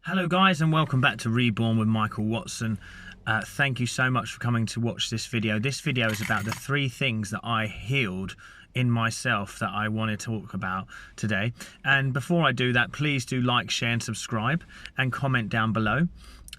Hello guys, and welcome back to Reborn with Michael Watson. Thank you so much for coming to watch this video. This video is about the 3 things that I healed in myself that I want to talk about today. And before I do that, please do like, share and subscribe and comment down below.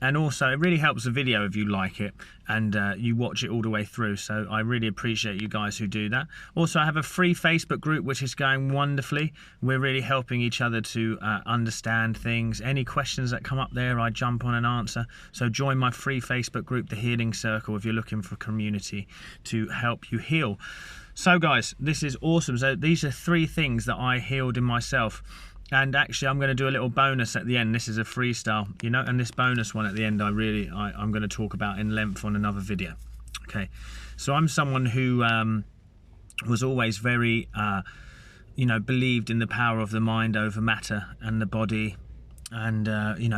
And also, it really helps the video if you like it and you watch it all the way through. So I really appreciate you guys who do that. Also, I have a free Facebook group, which is going wonderfully. We're really helping each other to understand things. Any questions that come up there, I jump on and answer. So join my free Facebook group, The Healing Circle, if you're looking for a community to help you heal. So guys, this is awesome. So these are 3 things that I healed in myself. And actually, I'm going to do a little bonus at the end. This is a freestyle, you know, and this bonus one at the end, I'm going to talk about in length on another video. Okay, so I'm someone who was always very, believed in the power of the mind over matter and the body and,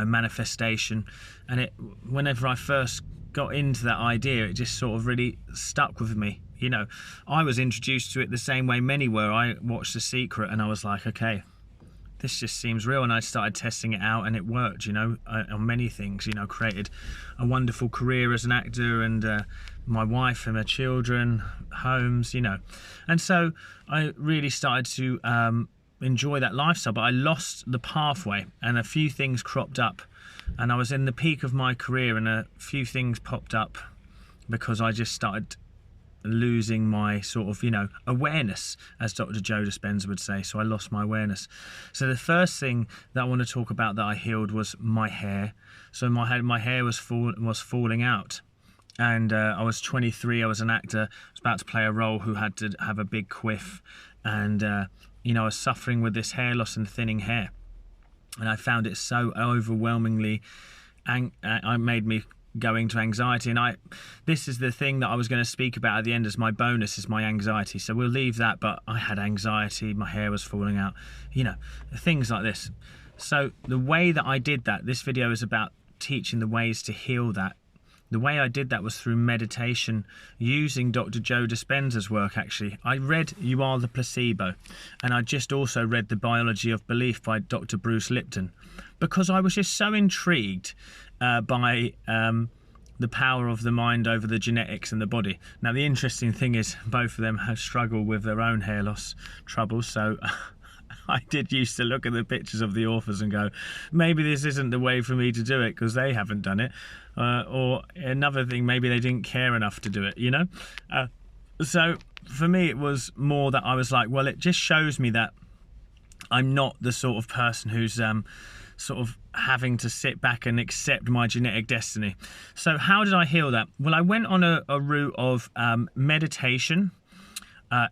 manifestation. And whenever I first got into that idea, it just sort of really stuck with me. You know, I was introduced to it the same way many were. I watched The Secret and I was like, okay, this just seems real, and I started testing it out and it worked, you know, on many things, you know, created a wonderful career as an actor and my wife and my children, homes, you know. And so I really started to enjoy that lifestyle, but I lost the pathway and a few things cropped up and I was in the peak of my career and a few things popped up because I just started losing my sort of, awareness, as Dr. Joe Dispenza would say. So I lost my awareness. So the first thing that I want to talk about that I healed was my hair. So my hair was falling out. And I was 23, I was an actor, I was about to play a role who had to have a big quiff. And, I was suffering with this hair loss and thinning hair. And I found it so overwhelmingly, it made me go into anxiety. And this is the thing that I was going to speak about at the end as my bonus, is my anxiety. So we'll leave that, but I had anxiety, my hair was falling out, things like this. So the way that I did that, this video is about teaching the ways to heal that. The way I did that was through meditation, using Dr. Joe Dispenza's work, actually. I read You Are the Placebo, and I just also read The Biology of Belief by Dr. Bruce Lipton, because I was just so intrigued by the power of the mind over the genetics and the body. Now, the interesting thing is both of them have struggled with their own hair loss troubles, so I did used to look at the pictures of the authors and go, maybe this isn't the way for me to do it because they haven't done it. Or another thing, maybe they didn't care enough to do it, you know? So for me, it was more that I was like, well, it just shows me that I'm not the sort of person who's sort of having to sit back and accept my genetic destiny. So how did I heal that? Well, I went on a route of meditation,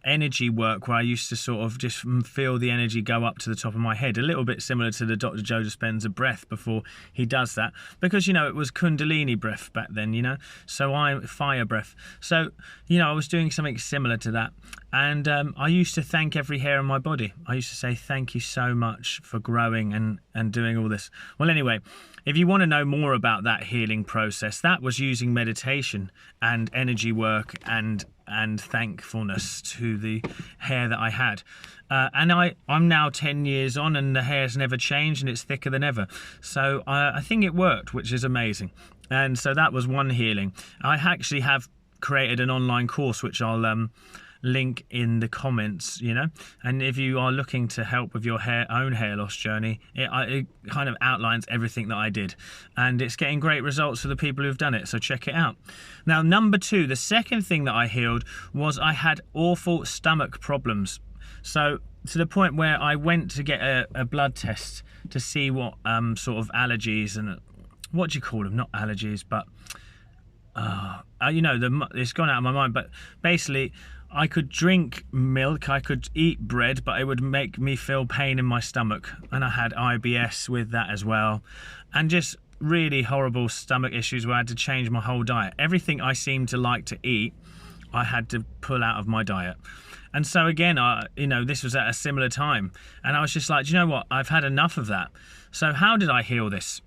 energy work, where I used to sort of just feel the energy go up to the top of my head, a little bit similar to the Dr. Joe Dispenza breath before he does that, because it was Kundalini breath back then, so I'm fire breath. So I was doing something similar to that, and I used to thank every hair on my body. I used to say thank you so much for growing and doing all this. Well, anyway, if you want to know more about that healing process, that was using meditation and energy work and thankfulness to the hair that I had. And I'm now 10 years on and the hair's never changed and it's thicker than ever. So I think it worked, which is amazing. And so that was one healing. I actually have created an online course, which I'll link in the comments, and if you are looking to help with your own hair loss journey, it kind of outlines everything that I did, and it's getting great results for the people who've done it, so check it out. Now, number 2, the second thing that I healed was I had awful stomach problems. So to the point where I went to get a blood test to see what sort of allergies and what do you call them, not allergies, but it's gone out of my mind, but basically I could drink milk, I could eat bread, but it would make me feel pain in my stomach. And I had IBS with that as well. And just really horrible stomach issues where I had to change my whole diet. Everything I seemed to like to eat, I had to pull out of my diet. And so again, this was at a similar time. And I was just like, do you know what? I've had enough of that. So how did I heal this?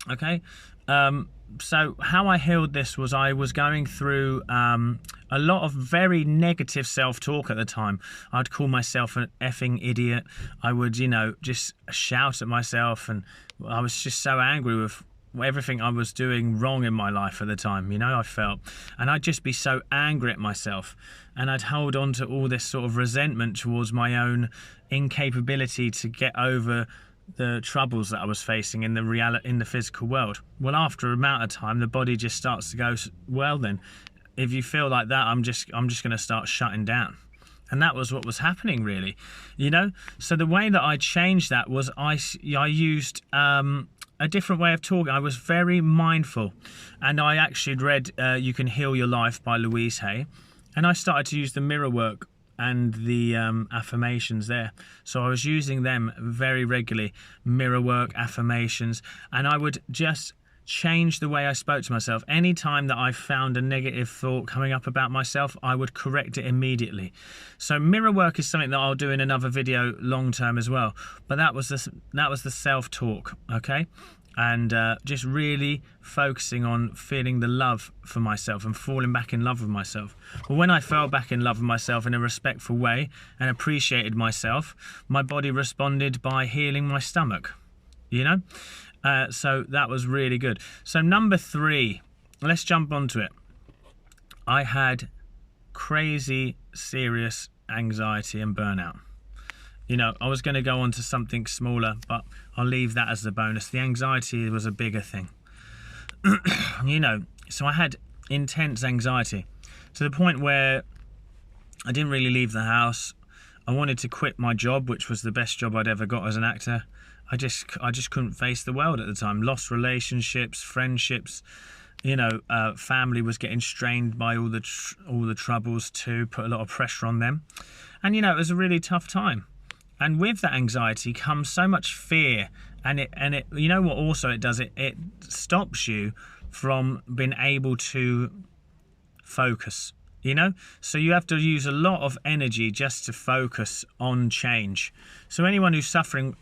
Okay. So how I healed this was I was going through a lot of very negative self-talk at the time. I'd call myself an effing idiot. I would, just shout at myself, and I was just so angry with everything I was doing wrong in my life at the time, I felt. And I'd just be so angry at myself, and I'd hold on to all this sort of resentment towards my own incapability to get over the troubles that I was facing in the physical world. Well, after a amount of time, the body just starts to go, well then, if you feel like that, I'm just going to start shutting down. And that was what was happening, really, So the way that I changed that was I used a different way of talking. I was very mindful, and I actually read You Can Heal Your Life by Louise Hay, and I started to use the mirror work and the affirmations there. So I was using them very regularly, mirror work, affirmations, and I would just change the way I spoke to myself. Any time that I found a negative thought coming up about myself, I would correct it immediately. So mirror work is something that I'll do in another video long term as well. But that was the self-talk, okay? And just really focusing on feeling the love for myself and falling back in love with myself. Well, when I fell back in love with myself in a respectful way and appreciated myself, my body responded by healing my stomach, so that was really good. So number 3, let's jump onto it. I had crazy serious anxiety and burnout. I was going to go on to something smaller, but I'll leave that as the bonus. The anxiety was a bigger thing. So I had intense anxiety to the point where I didn't really leave the house. I wanted to quit my job, which was the best job I'd ever got as an actor. I just couldn't face the world at the time. Lost relationships, friendships, family was getting strained by all the troubles too, put a lot of pressure on them. And it was a really tough time. And with that anxiety comes so much fear, and it what also it does, it stops you from being able to focus, so you have to use a lot of energy just to focus on change. So anyone who's suffering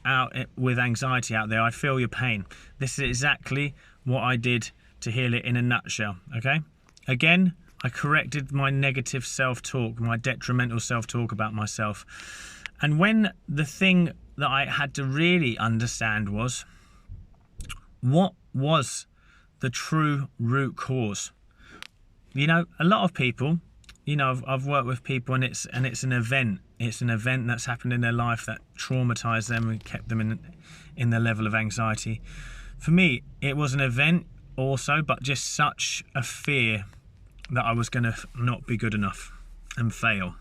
with anxiety out there, I feel your pain. This is exactly what I did to heal it in a nutshell, okay? Again, I corrected my negative self-talk, my detrimental self-talk about myself. And when the thing that I had to really understand was, what was the true root cause? A lot of people, I've worked with people, and it's an event. It's an event that's happened in their life that traumatized them and kept them in their level of anxiety. For me, it was an event also, but just such a fear that I was going to not be good enough and fail.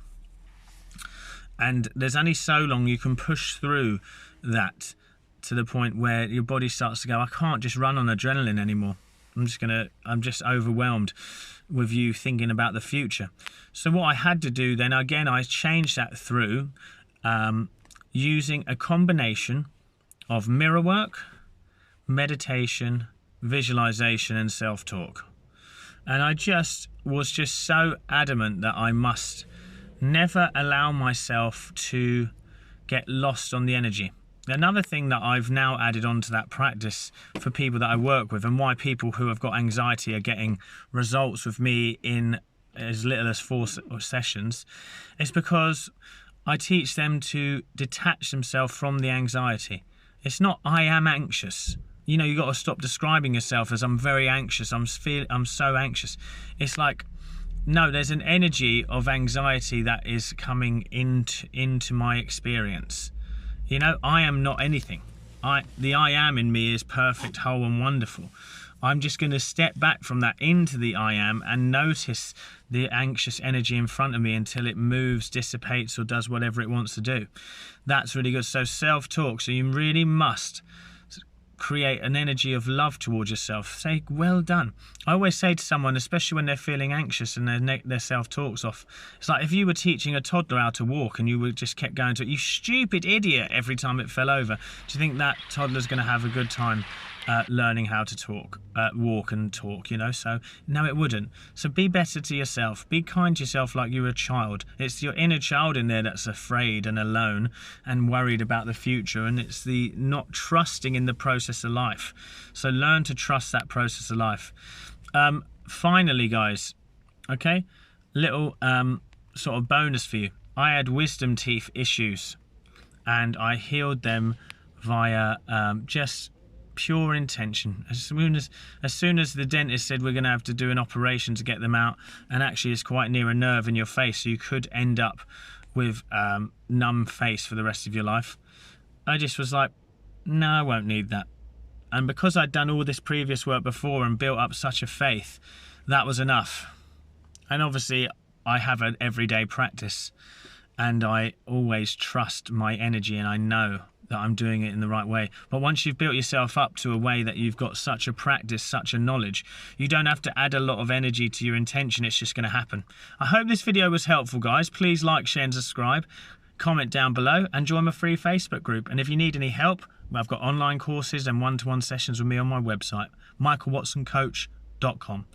And there's only so long you can push through that to the point where your body starts to go, I can't just run on adrenaline anymore. I'm just overwhelmed with you thinking about the future. So what I had to do then, again, I changed that through using a combination of mirror work, meditation, visualization, and self-talk. And I was just so adamant that I must never allow myself to get lost on the energy. Another thing that I've now added onto that practice for people that I work with, and why people who have got anxiety are getting results with me in as little as 4 sessions, is because I teach them to detach themselves from the anxiety. It's not I am anxious. You got to stop describing yourself as I'm very anxious, I'm so anxious. It's like, no, there's an energy of anxiety that is coming into my experience. I am not anything. The I am in me is perfect, whole, and wonderful. I'm just going to step back from that into the I am and notice the anxious energy in front of me until it moves, dissipates, or does whatever it wants to do. That's really good. So self-talk. So you really must create an energy of love towards yourself. Say, well done. I always say to someone, especially when they're feeling anxious and their self-talk's off, it's like if you were teaching a toddler how to walk and you would just kept going to it, you stupid idiot, every time it fell over. Do you think that toddler's going to have a good time learning how to walk and talk, you know. So no, it wouldn't. So be better to yourself, be kind to yourself like you're a child. It's your inner child in there that's afraid and alone and worried about the future, and it's the not trusting in the process of life. So learn to trust that process of life. Finally, guys, okay, little sort of bonus for you. I had wisdom teeth issues, and I healed them via just pure intention. As soon as the dentist said we're going to have to do an operation to get them out, and actually it's quite near a nerve in your face, so you could end up with numb face for the rest of your life, I just was like, no, I won't need that. And because I'd done all this previous work before and built up such a faith, that was enough. And obviously I have an everyday practice, and I always trust my energy, and I know that I'm doing it in the right way. But once you've built yourself up to a way that you've got such a practice, such a knowledge, you don't have to add a lot of energy to your intention. It's just going to happen. I hope this video was helpful, guys. Please like, share and subscribe. Comment down below and join my free Facebook group. And if you need any help, I've got online courses and one-to-one sessions with me on my website, michaelwatsoncoach.com.